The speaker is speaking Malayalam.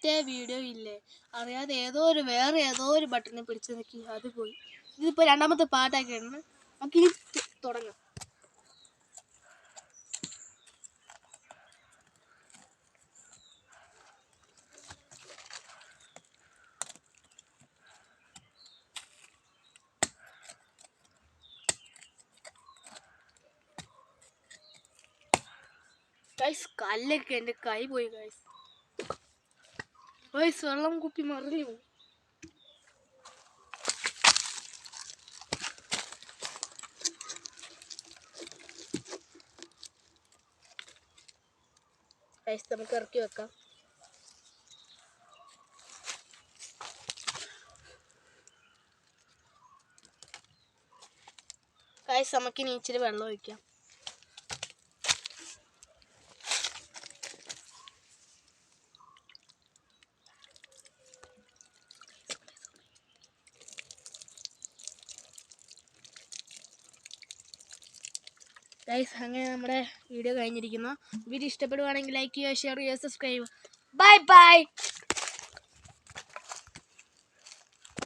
മറ്റേ വീഡിയോ ഇല്ലേ, അറിയാതെ വേറെ ഏതോ ഒരു ബട്ടണിൽ പിടിച്ചു നോക്കി, അത് പോയി. ഇതിപ്പോൾ രണ്ടാമത്തെ പാട്ടാക്കിയാണ്. നമുക്ക് ഇനി തുടങ്ങാം. ഗൈസ്, കല്ലൊക്കെ എൻ്റെ കൈ പോയി ഗൈസ്. ഗൈസ്, വെള്ളം കുപ്പി മറിഞ്ഞു. ഗൈസ്, നമുക്ക് ഇറക്കി വെക്കാം. ഗൈസ്, നമുക്കിനി ഇച്ചിരി വെള്ളം ഒഴിക്കാം. ഗൈസ്, അങ്ങനെ നമ്മുടെ വീഡിയോ കഴിഞ്ഞിരിക്കുന്നു. വീഡിയോ ഇഷ്ടപ്പെടുവാണെങ്കിൽ ലൈക്ക് ചെയ്യുക, ഷെയർ ചെയ്യുക, സബ്സ്ക്രൈബ്. Bye bye.